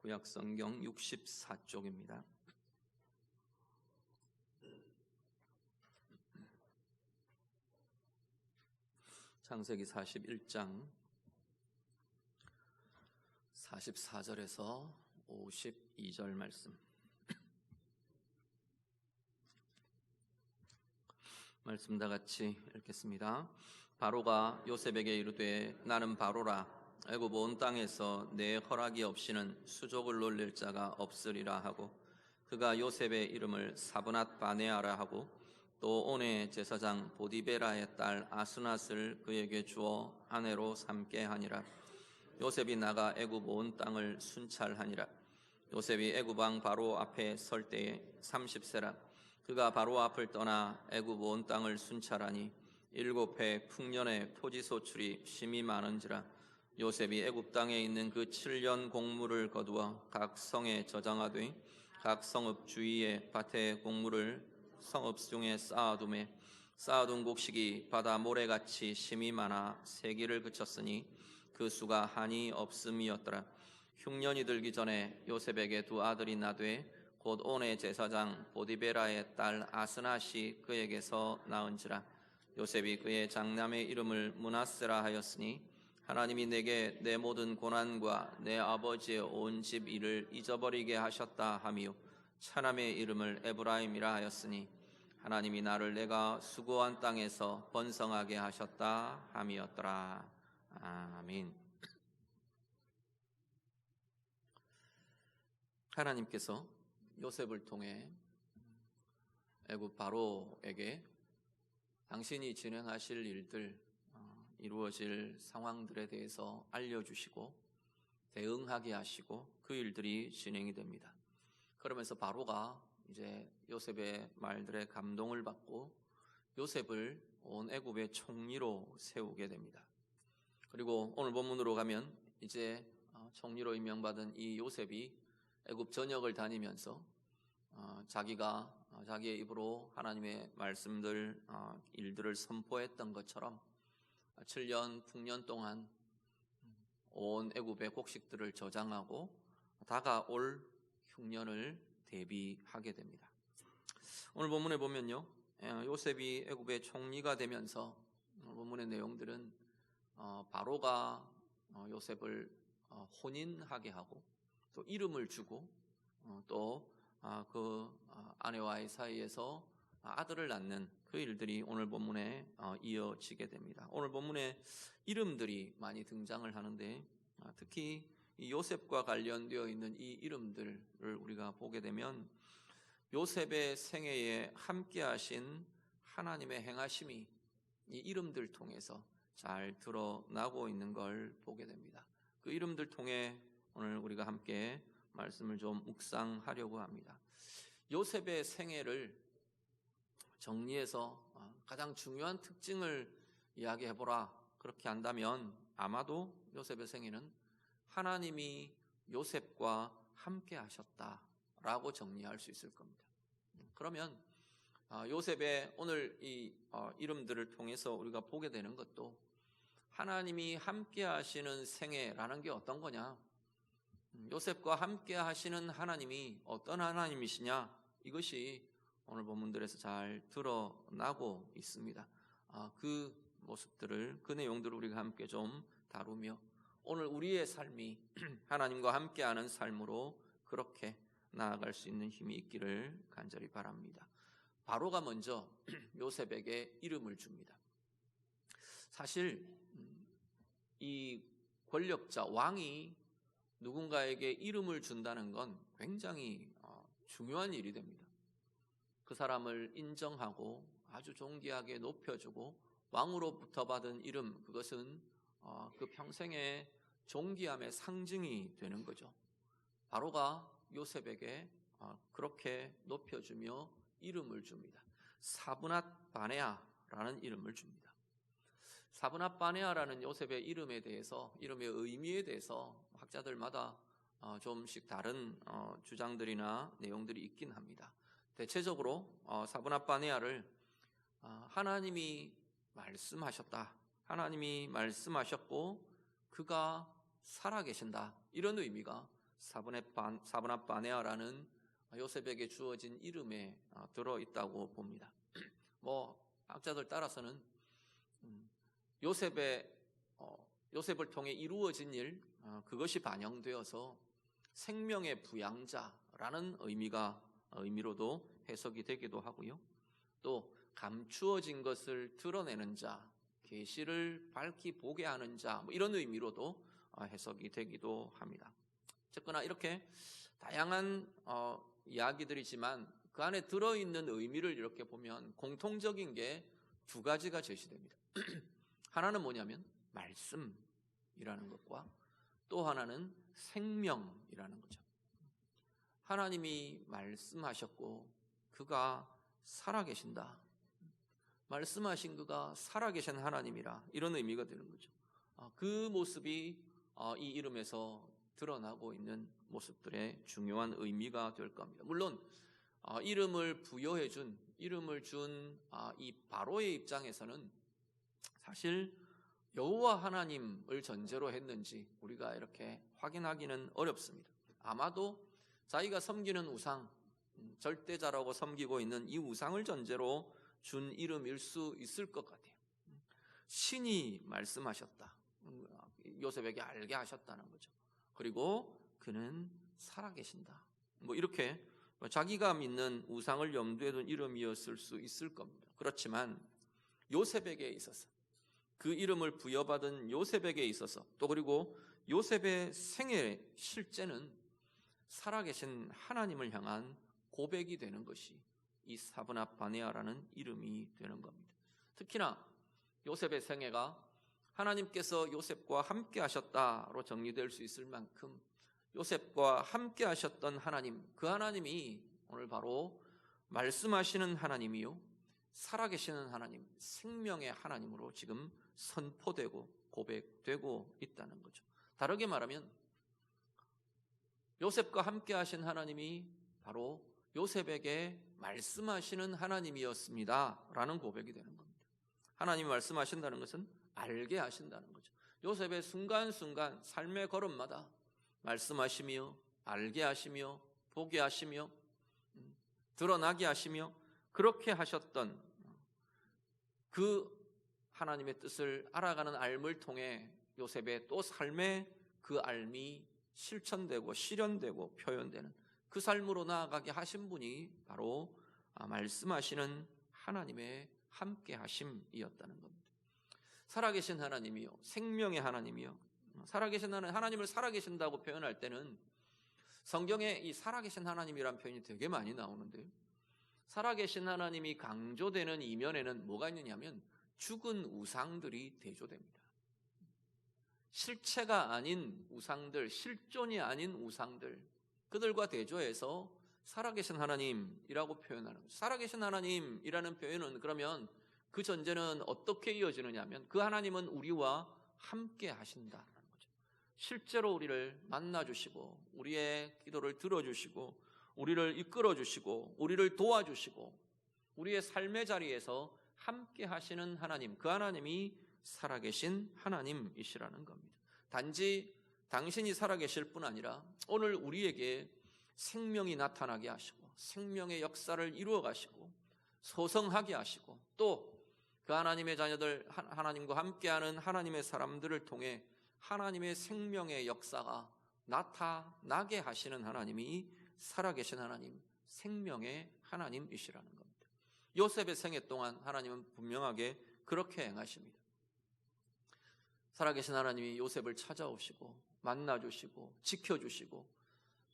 구약성경 64쪽입니다. 창세기 41장 44절에서 52절 말씀. 말씀 다 같이 읽겠습니다. 바로가 요셉에게 이르되 나는 바로라. 애굽 온 땅에서 내 허락이 없이는 수족을 놀릴 자가 없으리라 하고, 그가 요셉의 이름을 사브낫 바네아라 하고, 또 온의 제사장 보디베라의 딸 아스낫을 그에게 주어 아내로 삼게 하니라. 요셉이 나가 애굽 온 땅을 순찰하니라. 요셉이 애굽 왕 바로 앞에 설 때에 30세라. 그가 바로 앞을 떠나 애굽 온 땅을 순찰하니 7해 풍년의 토지 소출이 심히 많은지라. 요셉이 애굽 땅에 있는 그 7년 곡물을 거두어 각 성에 저장하되 각 성읍 주위에 밭에 곡물을 성읍 중에 쌓아두매 쌓아둔 곡식이 바다 모래같이 심히 많아 세기를 그쳤으니 그 수가 한이 없음이었더라. 흉년이 들기 전에 요셉에게 두 아들이 나되 곧 온의 제사장 보디베라의 딸 아스낫이 그에게서 낳은지라. 요셉이 그의 장남의 이름을 므낫세라 하였으니 하나님이 내게 내 모든 고난과 내 아버지의 온 집 일을 잊어버리게 하셨다 하며 차남의 이름을 에브라임이라 하였으니 하나님이 나를 내가 수고한 땅에서 번성하게 하셨다 함이었더라. 아멘. 하나님께서 요셉을 통해 애굽 바로에게 당신이 진행하실 일들, 이루어질 상황들에 대해서 알려주시고 대응하게 하시고 그 일들이 진행이 됩니다. 그러면서 바로가 이제 요셉의 말들에 감동을 받고 요셉을 온 애굽의 총리로 세우게 됩니다. 그리고 오늘 본문으로 가면 이제 총리로 임명받은 이 요셉이 애굽 전역을 다니면서 자기가 자기의 입으로 하나님의 말씀들, 일들을 선포했던 것처럼 7년 풍년 동안 온 애굽의 곡식들을 저장하고 다가올 흉년을 대비하게 됩니다. 오늘 본문에 보면요, 요셉이 애굽의 총리가 되면서 오늘 본문의 내용들은 바로가 요셉을 혼인하게 하고 또 이름을 주고 또 그 아내와의 사이에서 아들을 낳는 그 일들이 오늘 본문에 이어지게 됩니다. 오늘 본문에 이름들이 많이 등장을 하는데 특히 이 요셉과 관련되어 있는 이 이름들을 우리가 보게 되면 요셉의 생애에 함께 하신 하나님의 행하심이 이 이름들 통해서 잘 드러나고 있는 걸 보게 됩니다. 그 이름들 통해 오늘 우리가 함께 말씀을 좀 묵상하려고 합니다. 요셉의 생애를 정리해서 가장 중요한 특징을 이야기해보라 그렇게 한다면 아마도 요셉의 생애는 하나님이 요셉과 함께 하셨다라고 정리할 수 있을 겁니다. 그러면 요셉의 오늘 이 이름들을 통해서 우리가 보게 되는 것도 하나님이 함께 하시는 생애라는 게 어떤 거냐, 요셉과 함께 하시는 하나님이 어떤 하나님이시냐, 이것이 오늘 본문들에서 잘 드러나고 있습니다. 그 모습들을, 그 내용들을 우리가 함께 좀 다루며 오늘 우리의 삶이 하나님과 함께하는 삶으로 그렇게 나아갈 수 있는 힘이 있기를 간절히 바랍니다. 바로가 먼저 요셉에게 이름을 줍니다. 사실 이 권력자, 왕이 누군가에게 이름을 준다는 건 굉장히 중요한 일이 됩니다. 그 사람을 인정하고 아주 존귀하게 높여주고 왕으로부터 받은 이름, 그것은 그 평생의 존귀함의 상징이 되는 거죠. 바로가 요셉에게 그렇게 높여주며 이름을 줍니다. 사브낫 바네아라는 이름을 줍니다. 사브낫 바네아라는 요셉의 이름에 대해서, 이름의 의미에 대해서 학자들마다 좀씩 다른 주장들이나 내용들이 있긴 합니다. 대체적으로 사브낫 바네아를 하나님이 말씀하셨다, 하나님이 말씀하셨고 그가 살아계신다, 이런 의미가 사브낫 바네아라는 요셉에게 주어진 이름에 들어있다고 봅니다. 학자들 따라서는 요셉을 통해 이루어진 일, 그것이 반영되어서 생명의 부양자라는 의미로도 해석이 되기도 하고요. 또 감추어진 것을 드러내는 자, 계시를 밝히 보게 하는 자, 이런 의미로도 해석이 되기도 합니다. 어쨌거나 이렇게 다양한 이야기들이지만 그 안에 들어있는 의미를 이렇게 보면 공통적인 게 두 가지가 제시됩니다. 하나는 뭐냐면 말씀이라는 것과 또 하나는 생명이라는 거죠. 하나님이 말씀하셨고 그가 살아계신다. 말씀하신 그가 살아계신 하나님이라, 이런 의미가 되는 거죠. 그 모습이 이 이름에서 드러나고 있는 모습들의 중요한 의미가 될 겁니다. 물론 이름을 준 이 바로의 입장에서는 사실 여호와 하나님을 전제로 했는지 우리가 이렇게 확인하기는 어렵습니다. 아마도 자기가 섬기는 우상, 절대자라고 섬기고 있는 이 우상을 전제로 준 이름일 수 있을 것 같아요. 신이 말씀하셨다. 요셉에게 알게 하셨다는 거죠. 그리고 그는 살아계신다. 이렇게 자기가 믿는 우상을 염두에 둔 이름이었을 수 있을 겁니다. 그렇지만 요셉에게 있어서, 그 이름을 부여받은 요셉에게 있어서, 또 그리고 요셉의 생애 실제는 살아계신 하나님을 향한 고백이 되는 것이 이 사브낫 바네아라는 이름이 되는 겁니다. 특히나 요셉의 생애가 하나님께서 요셉과 함께 하셨다로 정리될 수 있을 만큼 요셉과 함께 하셨던 하나님, 그 하나님이 오늘 바로 말씀하시는 하나님이요, 살아계시는 하나님, 생명의 하나님으로 지금 선포되고 고백되고 있다는 거죠. 다르게 말하면 요셉과 함께 하신 하나님이 바로 요셉에게 말씀하시는 하나님이었습니다 라는 고백이 되는 겁니다. 하나님이 말씀하신다는 것은 알게 하신다는 거죠. 요셉의 순간순간 삶의 걸음마다 말씀하시며 알게 하시며 보게 하시며 드러나게 하시며 그렇게 하셨던 그 하나님의 뜻을 알아가는 삶을 통해 요셉의 또 삶의 그 삶이 실천되고 실현되고 표현되는 그 삶으로 나아가게 하신 분이 바로 말씀하시는 하나님의 함께 하심이었다는 겁니다. 살아계신 하나님이요, 생명의 하나님이요, 살아계신 하나님을 살아계신다고 표현할 때는 성경에 이 살아계신 하나님이라는 표현이 되게 많이 나오는데요, 살아계신 하나님이 강조되는 이면에는 뭐가 있느냐면 죽은 우상들이 대조됩니다. 실체가 아닌 우상들, 실존이 아닌 우상들, 그들과 대조해서 살아계신 하나님이라고 표현하는 거죠. 살아계신 하나님이라는 표현은 그러면 그 전제는 어떻게 이어지느냐 하면 그 하나님은 우리와 함께 하신다는 거죠. 실제로 우리를 만나주시고 우리의 기도를 들어주시고 우리를 이끌어주시고 우리를 도와주시고 우리의 삶의 자리에서 함께 하시는 하나님, 그 하나님이 살아계신 하나님이시라는 겁니다. 단지 당신이 살아계실 뿐 아니라 오늘 우리에게 생명이 나타나게 하시고 생명의 역사를 이루어 가시고 소성하게 하시고 또 그 하나님의 자녀들, 하나님과 함께하는 하나님의 사람들을 통해 하나님의 생명의 역사가 나타나게 하시는 하나님이 살아계신 하나님, 생명의 하나님이시라는 겁니다. 요셉의 생애 동안 하나님은 분명하게 그렇게 행하십니다. 살아계신 하나님이 요셉을 찾아오시고 만나주시고 지켜주시고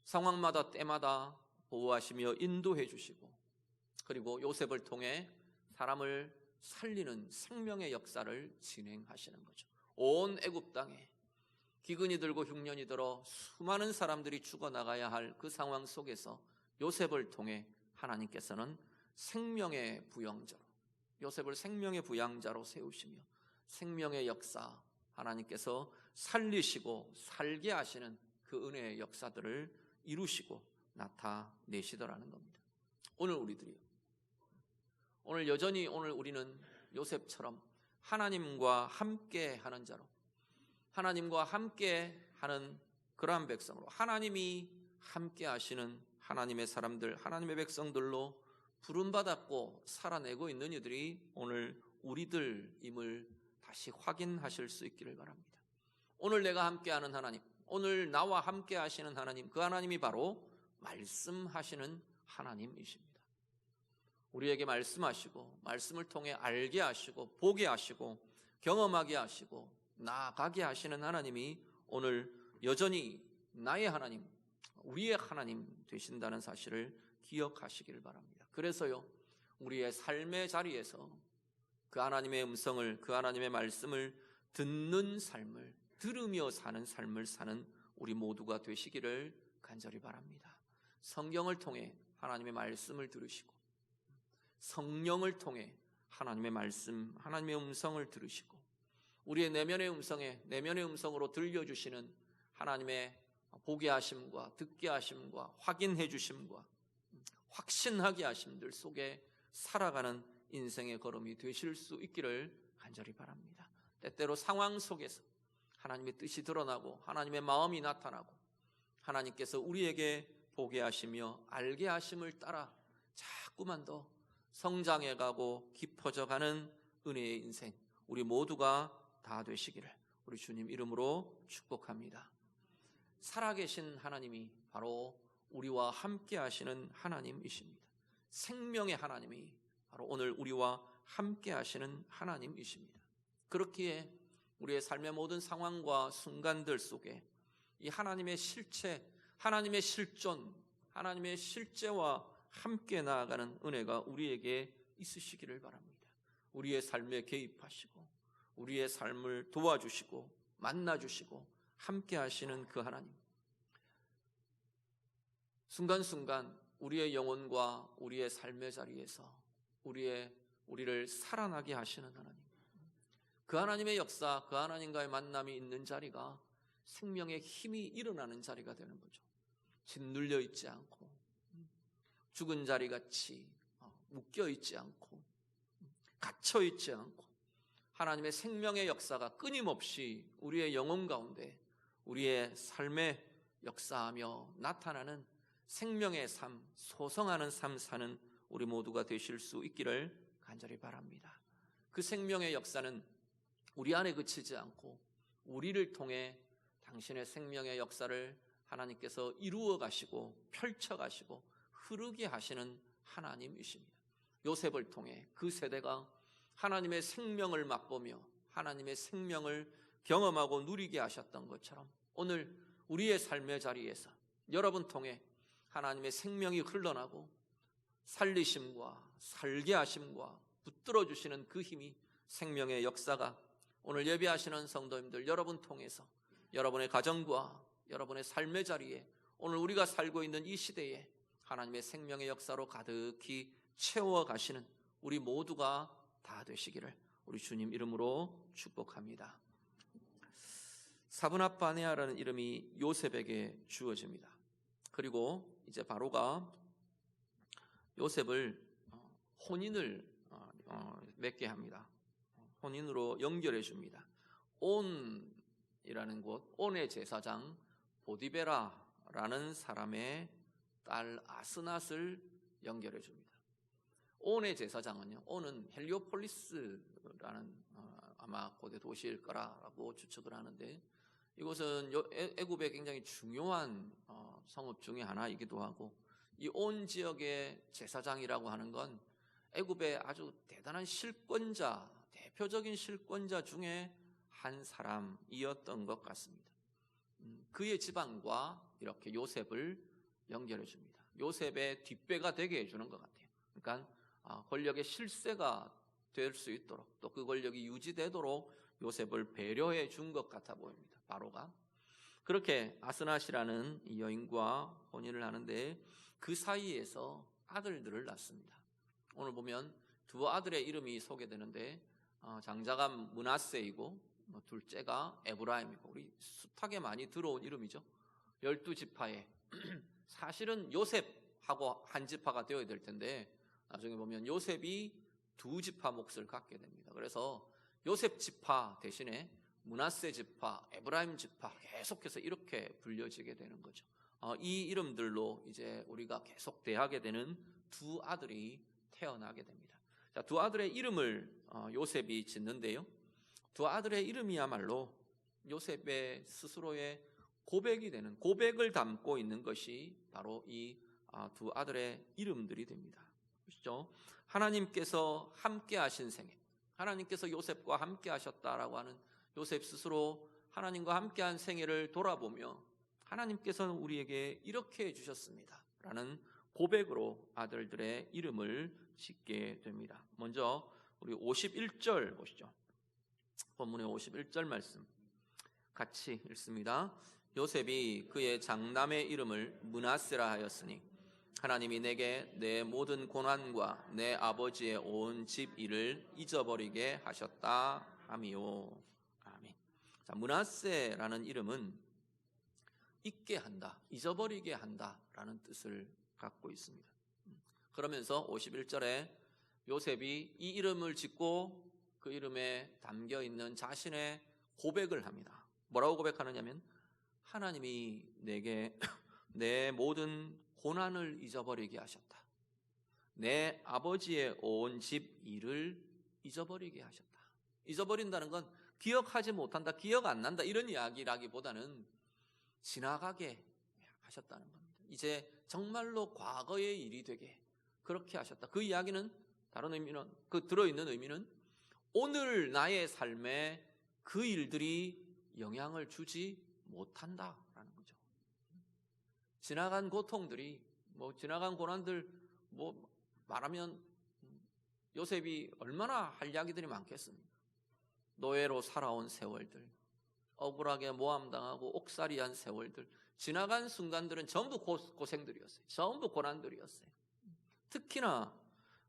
상황마다 때마다 보호하시며 인도해 주시고 그리고 요셉을 통해 사람을 살리는 생명의 역사를 진행하시는 거죠. 온 애굽 땅에 기근이 들고 흉년이 들어 수많은 사람들이 죽어나가야 할 그 상황 속에서 요셉을 통해 하나님께서는 생명의 부양자로, 요셉을 생명의 부양자로 세우시며 생명의 역사, 하나님께서 살리시고 살게 하시는 그 은혜의 역사들을 이루시고 나타내시더라는 겁니다. 오늘 여전히 우리는 요셉처럼 하나님과 함께 하는 자로, 하나님과 함께 하는 그러한 백성으로 하나님이 함께 하시는 하나님의 사람들, 하나님의 백성들로 부름받았고 살아내고 있는 이들이 오늘 우리들임을 다시 확인하실 수 있기를 바랍니다. 오늘 내가 함께하는 하나님, 오늘 나와 함께 하시는 하나님, 그 하나님이 바로 말씀하시는 하나님이십니다. 우리에게 말씀하시고 말씀을 통해 알게 하시고 보게 하시고 경험하게 하시고 나아가게 하시는 하나님이 오늘 여전히 나의 하나님, 우리의 하나님 되신다는 사실을 기억하시기를 바랍니다. 그래서요, 우리의 삶의 자리에서 그 하나님의 음성을, 그 하나님의 말씀을 듣는 삶을, 들으며 사는 삶을 사는 우리 모두가 되시기를 간절히 바랍니다. 성경을 통해 하나님의 말씀을 들으시고 성령을 통해 하나님의 말씀, 하나님의 음성을 들으시고 우리의 내면의 음성으로 들려주시는 하나님의 보게 하심과 듣게 하심과 확인해 주심과 확신하게 하심들 속에 살아가는 인생의 걸음이 되실 수 있기를 간절히 바랍니다. 때때로 상황 속에서 하나님의 뜻이 드러나고 하나님의 마음이 나타나고 하나님께서 우리에게 보게 하시며 알게 하심을 따라 자꾸만 더 성장해 가고 깊어져 가는 은혜의 인생, 우리 모두가 다 되시기를 우리 주님 이름으로 축복합니다. 살아계신 하나님이 바로 우리와 함께 하시는 하나님이십니다. 생명의 하나님이 바로 오늘 우리와 함께 하시는 하나님이십니다. 그렇기에 우리의 삶의 모든 상황과 순간들 속에 이 하나님의 실체, 하나님의 실존, 하나님의 실제와 함께 나아가는 은혜가 우리에게 있으시기를 바랍니다. 우리의 삶에 개입하시고 우리의 삶을 도와주시고 만나주시고 함께 하시는 그 하나님, 순간순간 우리의 영혼과 우리의 삶의 자리에서 우리를 살아나게 하시는 하나님, 그 하나님의 역사, 그 하나님과의 만남이 있는 자리가 생명의 힘이 일어나는 자리가 되는 거죠. 짓눌려 있지 않고 죽은 자리같이 묶여 있지 않고 갇혀 있지 않고 하나님의 생명의 역사가 끊임없이 우리의 영혼 가운데 우리의 삶에 역사하며 나타나는 생명의 삶, 소성하는 삶 사는 우리 모두가 되실 수 있기를 간절히 바랍니다. 그 생명의 역사는 우리 안에 그치지 않고 우리를 통해 당신의 생명의 역사를 하나님께서 이루어 가시고 펼쳐 가시고 흐르게 하시는 하나님이십니다. 요셉을 통해 그 세대가 하나님의 생명을 맛보며 하나님의 생명을 경험하고 누리게 하셨던 것처럼 오늘 우리의 삶의 자리에서 여러분 통해 하나님의 생명이 흘러나고 살리심과 살게 하심과 붙들어 주시는 그 힘이, 생명의 역사가 오늘 예배하시는 성도님들 여러분 통해서 여러분의 가정과 여러분의 삶의 자리에 오늘 우리가 살고 있는 이 시대에 하나님의 생명의 역사로 가득히 채워가시는 우리 모두가 다 되시기를 우리 주님 이름으로 축복합니다. 사브낫바네아라는 이름이 요셉에게 주어집니다. 그리고 이제 바로가 요셉을 혼인을 맺게 합니다. 혼인으로 연결해 줍니다. 온이라는 곳, 온의 제사장 보디베라라는 사람의 딸 아스낫을 연결해 줍니다. 온의 제사장은요, 온은 헬리오폴리스라는 아마 고대 도시일 거라고 추측을 하는데, 이곳은 애굽의 굉장히 중요한 성읍 중에 하나이기도 하고, 이 온 지역의 제사장이라고 하는 건 애굽의 아주 대단한 실권자, 대표적인 실권자 중에 한 사람이었던 것 같습니다. 그의 지방과 이렇게 요셉을 연결해 줍니다. 요셉의 뒷배가 되게 해주는 것 같아요. 그러니까 권력의 실세가 될 수 있도록, 또 그 권력이 유지되도록 요셉을 배려해 준 것 같아 보입니다. 바로가 그렇게 아스낫이라는 이 여인과 혼인을 하는데 그 사이에서 아들들을 낳습니다. 오늘 보면 두 아들의 이름이 소개되는데 장자가 므낫세이고 둘째가 에브라임이고, 우리 숱하게 많이 들어온 이름이죠. 12지파에 사실은 요셉하고 한 지파가 되어야 될 텐데 나중에 보면 요셉이 두 지파 몫을 갖게 됩니다. 그래서 요셉 지파 대신에 므낫세 지파, 에브라임 지파 계속해서 이렇게 불려지게 되는 거죠. 이 이름들로 이제 우리가 계속 대하게 되는 두 아들이 태어나게 됩니다. 자, 두 아들의 이름을 요셉이 짓는데요. 두 아들의 이름이야말로 요셉의 스스로의 고백이 되는, 고백을 담고 있는 것이 바로 이 두 아들의 이름들이 됩니다. 보시죠. 하나님께서 함께 하신 생애, 하나님께서 요셉과 함께 하셨다라고 하는 요셉 스스로 하나님과 함께한 생애를 돌아보며 하나님께서는 우리에게 이렇게 해주셨습니다 라는 고백으로 아들들의 이름을 짓게 됩니다. 먼저 우리 51절 보시죠. 본문의 51절 말씀 같이 읽습니다. 요셉이 그의 장남의 이름을 므낫세라 하였으니 하나님이 내게 내 모든 고난과 내 아버지의 온 집 일을 잊어버리게 하셨다 하미요. 아멘. 자, 므낫세라는 이름은 잊게 한다, 잊어버리게 한다라는 뜻을 갖고 있습니다. 그러면서 51절에 요셉이 이 이름을 짓고 그 이름에 담겨 있는 자신의 고백을 합니다. 뭐라고 고백하느냐면 하나님이 내게 내 모든 고난을 잊어버리게 하셨다. 내 아버지의 온 집 일을 잊어버리게 하셨다. 잊어버린다는 건 기억하지 못한다, 기억 안 난다 이런 이야기라기보다는 지나가게 하셨다는 겁니다. 이제 정말로 과거의 일이 되게 그렇게 하셨다. 그 이야기는 다른 의미는, 그 들어있는 의미는 오늘 나의 삶에 그 일들이 영향을 주지 못한다라는 거죠. 지나간 고통들이, 지나간 고난들, 말하면 요셉이 얼마나 할 이야기들이 많겠습니까? 노예로 살아온 세월들, 억울하게 모함당하고 옥살이한 세월들, 지나간 순간들은 전부 고생들이었어요. 전부 고난들이었어요. 특히나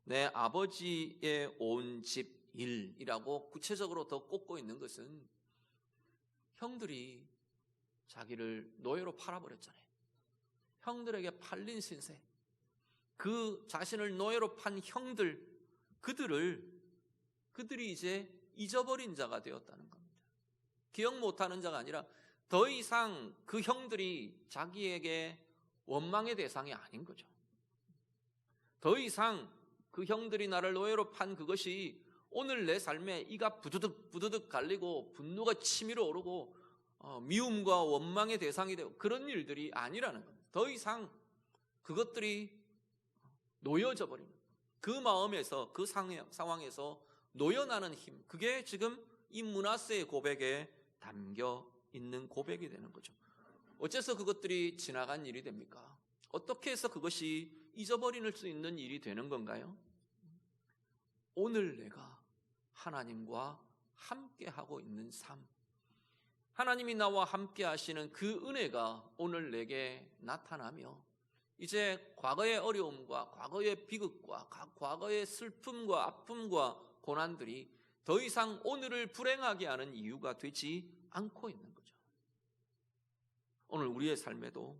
내 아버지의 온 집 일이라고 구체적으로 더 꼽고 있는 것은 형들이 자기를 노예로 팔아버렸잖아요. 형들에게 팔린 신세, 그 자신을 노예로 판 형들, 그들이 이제 잊어버린 자가 되었다는 겁니다. 기억 못하는 자가 아니라 더 이상 그 형들이 자기에게 원망의 대상이 아닌 거죠. 더 이상 그 형들이 나를 노예로 판 그것이 오늘 내 삶에 이가 부두득 갈리고 분노가 치밀어 오르고 미움과 원망의 대상이 되고 그런 일들이 아니라는 겁니다. 더 이상 그것들이 놓여져 버린 그 마음에서, 그 상황에서 놓여나는 힘, 그게 지금 이 므낫세의 고백에 담겨 있는 고백이 되는 거죠. 어째서 그것들이 지나간 일이 됩니까? 어떻게 해서 그것이 잊어버릴 수 있는 일이 되는 건가요? 오늘 내가 하나님과 함께하고 있는 삶, 하나님이 나와 함께 하시는 그 은혜가 오늘 내게 나타나며 이제 과거의 어려움과 과거의 비극과 과거의 슬픔과 아픔과 고난들이 더 이상 오늘을 불행하게 하는 이유가 되지 않고 있는 거죠. 오늘 우리의 삶에도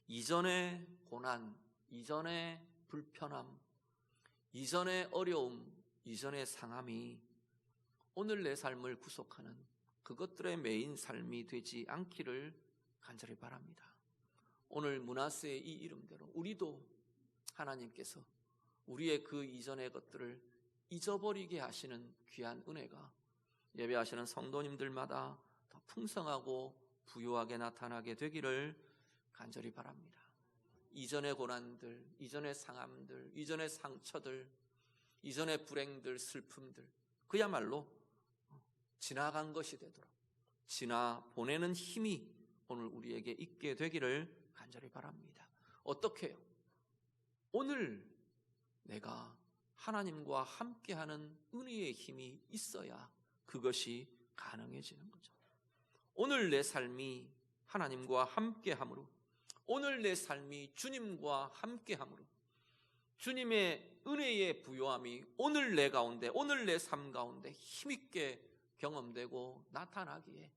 이전의 고난, 이전의 불편함, 이전의 어려움, 이전의 상함이 오늘 내 삶을 구속하는 그것들의 메인 삶이 되지 않기를 간절히 바랍니다. 오늘 므낫세의 이 이름대로 우리도 하나님께서 우리의 그 이전의 것들을 잊어버리게 하시는 귀한 은혜가 예배하시는 성도님들마다 더 풍성하고 부유하게 나타나게 되기를 간절히 바랍니다. 이전의 고난들, 이전의 상함들, 이전의 상처들, 이전의 불행들, 슬픔들, 그야말로 지나간 것이 되도록 지나 보내는 힘이 오늘 우리에게 있게 되기를 간절히 바랍니다. 어떻게 해요? 오늘 내가 하나님과 함께하는 은혜의 힘이 있어야 그것이 가능해지는 거죠. 오늘 내 삶이 하나님과 함께함으로, 오늘 내 삶이 주님과 함께함으로 주님의 은혜의 부요함이 오늘 내 가운데, 오늘 내 삶 가운데 힘있게 경험되고 나타나기에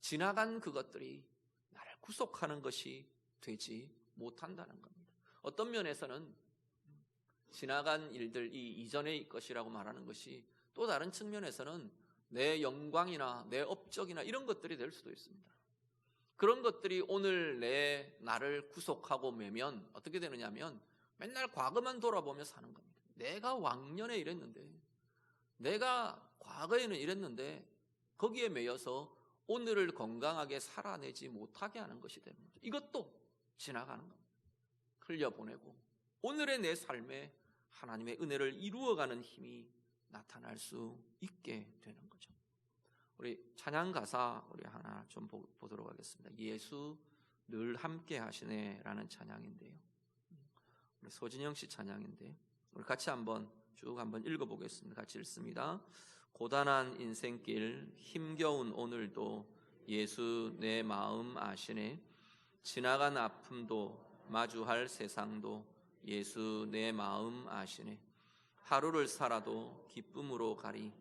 지나간 그것들이 나를 구속하는 것이 되지 못한다는 겁니다. 어떤 면에서는 지나간 일들, 이 이전의 것이라고 말하는 것이 또 다른 측면에서는 내 영광이나 내 업적이나 이런 것들이 될 수도 있습니다. 그런 것들이 오늘 내 나를 구속하고 매면 어떻게 되느냐면 맨날 과거만 돌아보며 사는 겁니다. 내가 왕년에 이랬는데, 내가 과거에는 이랬는데 거기에 매여서 오늘을 건강하게 살아내지 못하게 하는 것이 되는 거죠. 이것도 지나가는 겁니다. 흘려보내고 오늘의 내 삶에 하나님의 은혜를 이루어가는 힘이 나타날 수 있게 되는 거죠. 우리 찬양 가사 우리 하나 좀 보도록 하겠습니다. 예수 늘 함께 하시네라는 찬양인데요. 우리 소진영 씨 찬양인데 우리 같이 한번 쭉 한번 읽어보겠습니다. 같이 읽습니다. 고단한 인생길 힘겨운 오늘도 예수 내 마음 아시네. 지나간 아픔도 마주할 세상도 예수 내 마음 아시네. 하루를 살아도 기쁨으로 가리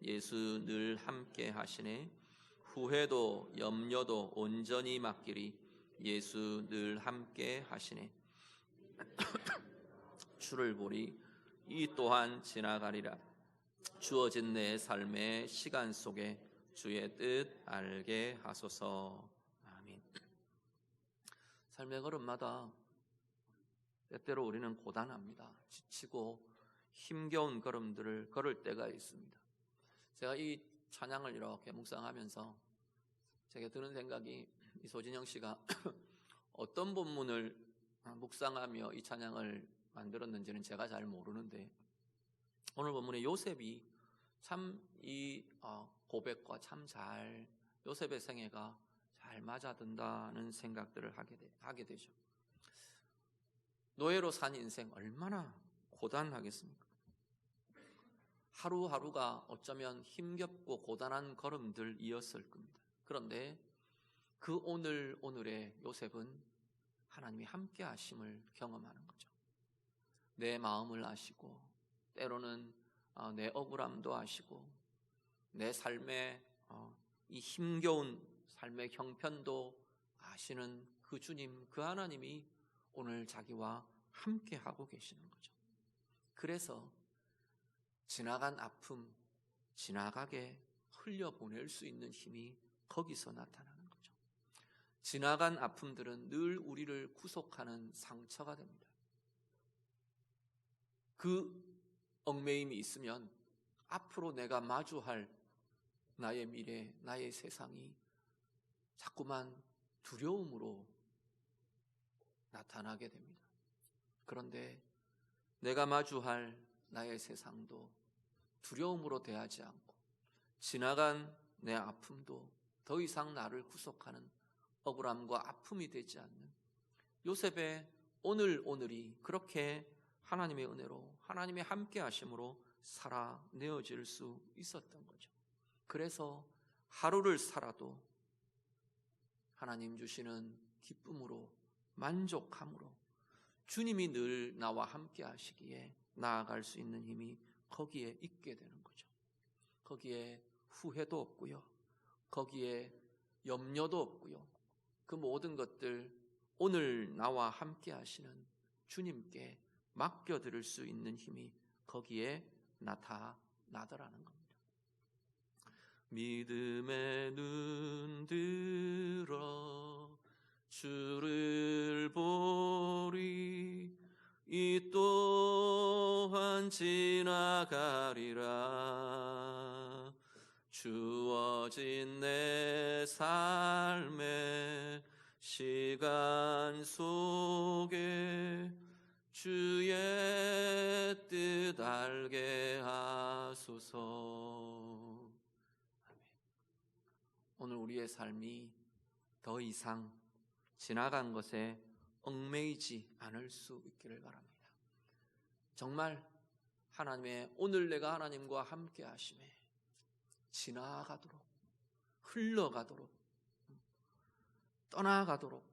예수 늘 함께 하시네. 후회도 염려도 온전히 맡기리 예수 늘 함께 하시네. 주를 보리 이 또한 지나가리라. 주어진 내 삶의 시간 속에 주의 뜻 알게 하소서. 아멘. 삶의 걸음마다 때때로 우리는 고단합니다. 지치고 힘겨운 걸음들을 걸을 때가 있습니다. 제가 이 찬양을 이렇게 묵상하면서 제게 드는 생각이 이소진영 씨가 어떤 본문을 묵상하며 이 찬양을 만들었는지는 제가 잘 모르는데 오늘 본문에 요셉이 참 이 고백과 참 잘 요셉의 생애가 잘 맞아든다는 생각들을 하게 되죠. 노예로 산 인생 얼마나 고단하겠습니까? 하루하루가 어쩌면 힘겹고 고단한 걸음들이었을 겁니다. 그런데 그 오늘의 요셉은 하나님이 함께 하심을 경험하는 거죠. 내 마음을 아시고 때로는 내 억울함도 아시고 내 삶의 이 힘겨운 삶의 형편도 아시는 그 주님, 그 하나님이 오늘 자기와 함께 하고 계시는 거죠. 그래서 지나간 아픔 지나가게 흘려보낼 수 있는 힘이 거기서 나타나는 거죠. 지나간 아픔들은 늘 우리를 구속하는 상처가 됩니다. 그 얽매임이 있으면 앞으로 내가 마주할 나의 미래, 나의 세상이 자꾸만 두려움으로 나타나게 됩니다. 그런데 내가 마주할 나의 세상도 두려움으로 대하지 않고 지나간 내 아픔도 더 이상 나를 구속하는 억울함과 아픔이 되지 않는 요셉의 오늘이 그렇게 하나님의 은혜로 하나님의 함께 하심으로 살아내어질 수 있었던 거죠. 그래서 하루를 살아도 하나님 주시는 기쁨으로 만족함으로 주님이 늘 나와 함께 하시기에 나아갈 수 있는 힘이 거기에 있게 되는 거죠. 거기에 후회도 없고요. 거기에 염려도 없고요. 그 모든 것들 오늘 나와 함께 하시는 주님께 맡겨드릴 수 있는 힘이 거기에 나타나더라는 겁니다. 믿음의 눈 들어 주를 보리 이 또한 지나가리라. 주어진 내 삶의 시간 속에 주의 뜻 알게 하소서. 아멘. 오늘 우리의 삶이 더 이상 지나간 것에 얽매이지 않을 수 있기를 바랍니다. 정말 하나님의 오늘 내가 하나님과 함께 하심에 지나가도록 흘러가도록 떠나가도록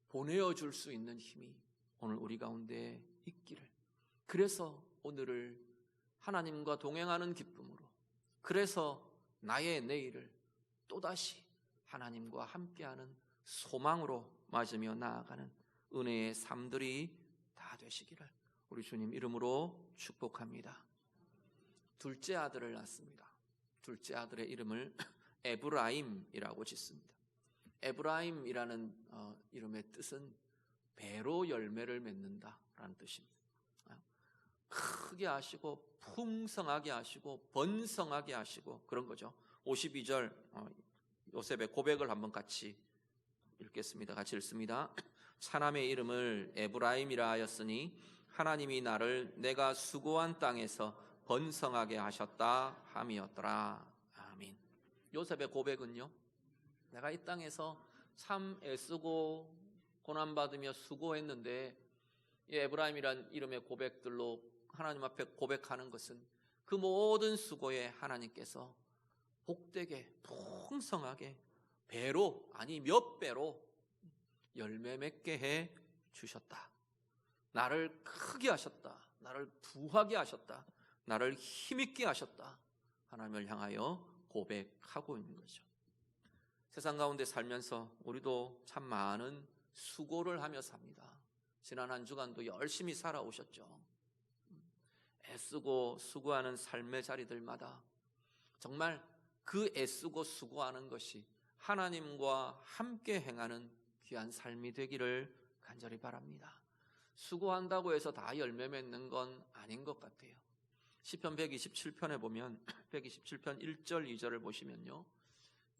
보내어 줄 수 있는 힘이 오늘 우리 가운데 있기를, 그래서 오늘을 하나님과 동행하는 기쁨으로, 그래서 나의 내일을 또다시 하나님과 함께하는 소망으로 맞으며 나아가는 은혜의 삶들이 다 되시기를 우리 주님 이름으로 축복합니다. 둘째 아들을 낳습니다. 둘째 아들의 이름을 에브라임이라고 짓습니다. 에브라임이라는 이름의 뜻은 배로 열매를 맺는다라는 뜻입니다. 크게 하시고 풍성하게 하시고 번성하게 하시고 그런 거죠. 52절 요셉의 고백을 한번 같이 읽겠습니다. 같이 읽습니다. 차남의 이름을 에브라임이라 하였으니 하나님이 나를 내가 수고한 땅에서 번성하게 하셨다 함이었더라. 아멘. 요셉의 고백은요, 내가 이 땅에서 참 애쓰고 고난받으며 수고했는데, 이 에브라임이란 이름의 고백들로 하나님 앞에 고백하는 것은 그 모든 수고에 하나님께서 복되게 풍성하게 배로, 아니 몇 배로 열매 맺게 해 주셨다. 나를 크게 하셨다. 나를 부하게 하셨다. 나를 힘있게 하셨다. 하나님을 향하여 고백하고 있는 거죠. 세상 가운데 살면서 우리도 참 많은 수고를 하며 삽니다. 지난 한 주간도 열심히 살아오셨죠. 애쓰고 수고하는 삶의 자리들마다 정말 그 애쓰고 수고하는 것이 하나님과 함께 행하는 귀한 삶이 되기를 간절히 바랍니다. 수고한다고 해서 다 열매 맺는 건 아닌 것 같아요. 시편 127편에 보면 127편 1절 2절을 보시면요,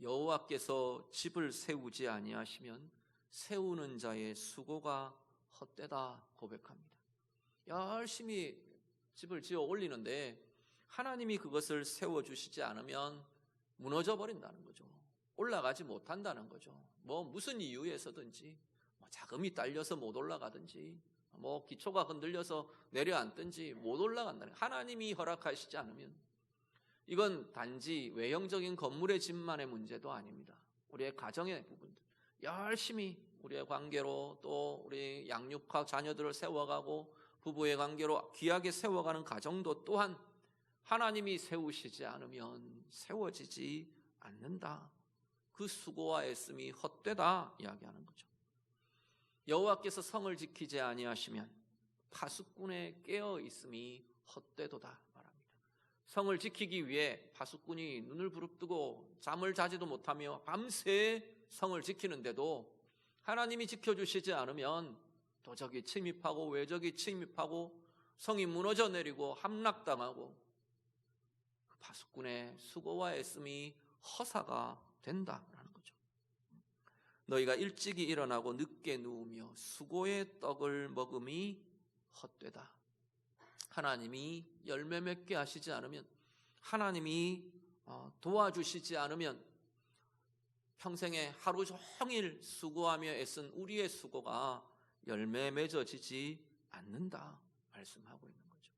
여호와께서 집을 세우지 아니하시면 세우는 자의 수고가 헛되다 고백합니다. 열심히 집을 지어 올리는데 하나님이 그것을 세워주시지 않으면 무너져 버린다는 거죠. 올라가지 못한다는 거죠. 무슨 이유에서든지, 자금이 딸려서 못 올라가든지, 기초가 흔들려서 내려앉든지 못 올라간다는 거예요. 하나님이 허락하시지 않으면. 이건 단지 외형적인 건물의 집만의 문제도 아닙니다. 우리의 가정의 부분들, 열심히 우리의 관계로, 또 우리 양육학 자녀들을 세워가고 부부의 관계로 귀하게 세워가는 가정도 또한 하나님이 세우시지 않으면 세워지지 않는다. 그 수고와 애씀이 헛되다 이야기하는 거죠. 여호와께서 성을 지키지 아니하시면 파수꾼의 깨어 있음이 헛되도다 말합니다. 성을 지키기 위해 파수꾼이 눈을 부릅뜨고 잠을 자지도 못하며 밤새 성을 지키는데도 하나님이 지켜주시지 않으면 도적이 침입하고 외적이 침입하고 성이 무너져 내리고 함락당하고 그 파수꾼의 수고와 애씀이 허사가 된다라는 거죠. 너희가 일찍이 일어나고 늦게 누우며 수고의 떡을 먹음이 헛되다. 하나님이 열매 맺게 하시지 않으면, 하나님이 도와주시지 않으면 평생에 하루 종일 수고하며 애쓴 우리의 수고가 열매 맺어지지 않는다 말씀하고 있는 거죠.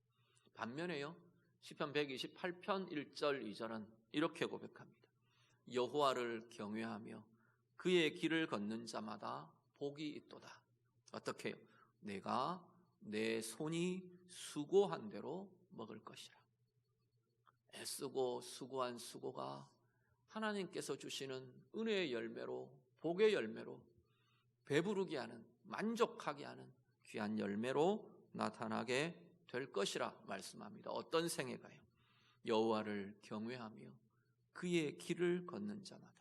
반면에요, 시편 128편 1절 2절은 이렇게 고백합니다. 여호와를 경외하며 그의 길을 걷는 자마다 복이 있도다. 어떻게 해요? 내가 내 손이 수고한 대로 먹을 것이라. 애쓰고 수고한 수고가 하나님께서 주시는 은혜의 열매로, 복의 열매로, 배부르게 하는, 만족하게 하는 귀한 열매로 나타나게 될 것이라 말씀합니다. 어떤 생애가요? 여호와를 경외하며 그의 길을 걷는 자마다,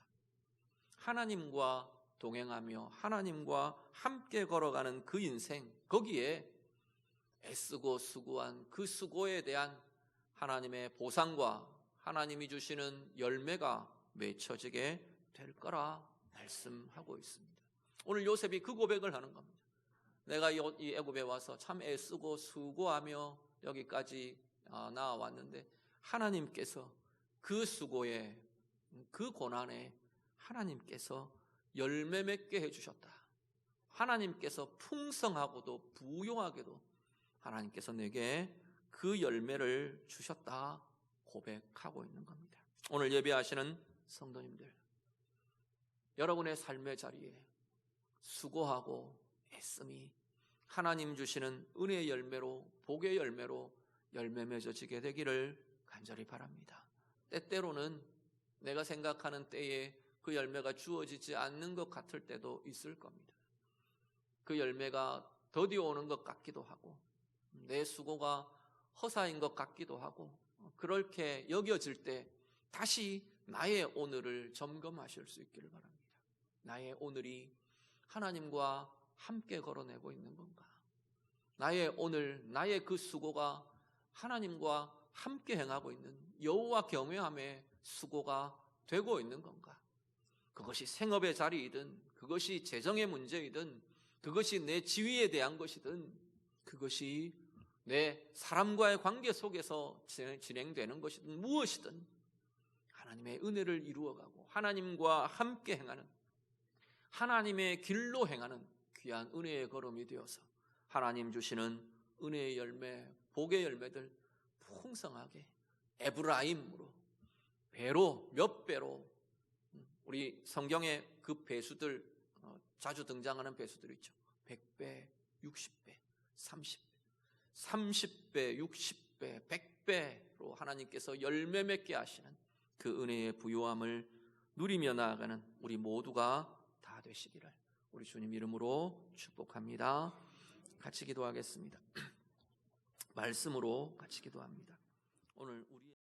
하나님과 동행하며 하나님과 함께 걸어가는 그 인생, 거기에 애쓰고 수고한 그 수고에 대한 하나님의 보상과 하나님이 주시는 열매가 맺혀지게 될 거라 말씀하고 있습니다. 오늘 요셉이 그 고백을 하는 겁니다. 내가 이 애굽에 와서 참 애쓰고 수고하며 여기까지 나와왔는데 하나님께서 그 수고에, 그 고난에 하나님께서 열매 맺게 해주셨다. 하나님께서 풍성하고도 부용하게도 하나님께서 내게 그 열매를 주셨다 고백하고 있는 겁니다. 오늘 예배하시는 성도님들, 여러분의 삶의 자리에 수고하고 애씀이 하나님 주시는 은혜의 열매로, 복의 열매로 열매 맺어지게 되기를 간절히 바랍니다. 때때로는 내가 생각하는 때에 그 열매가 주어지지 않는 것 같을 때도 있을 겁니다. 그 열매가 더디어 오는 것 같기도 하고 내 수고가 허사인 것 같기도 하고 그렇게 여겨질 때 다시 나의 오늘을 점검하실 수 있기를 바랍니다. 나의 오늘이 하나님과 함께 걸어내고 있는 건가? 나의 오늘, 나의 그 수고가 하나님과 함께 행하고 있는 여호와 경외함의 수고가 되고 있는 건가? 그것이 생업의 자리이든, 그것이 재정의 문제이든, 그것이 내 지위에 대한 것이든, 그것이 내 사람과의 관계 속에서 진행되는 것이든 무엇이든 하나님의 은혜를 이루어가고 하나님과 함께 행하는, 하나님의 길로 행하는 귀한 은혜의 걸음이 되어서 하나님 주시는 은혜의 열매, 복의 열매들 풍성하게 에브라임으로, 배로, 몇 배로, 우리 성경에 그 배수들, 자주 등장하는 배수들 있죠. 100배, 60배, 30배, 30배, 60배, 100배로 하나님께서 열매 맺게 하시는 그 은혜의 부요함을 누리며 나아가는 우리 모두가 다 되시기를 우리 주님 이름으로 축복합니다. 같이 기도하겠습니다. 말씀으로 같이 기도합니다. 오늘 우리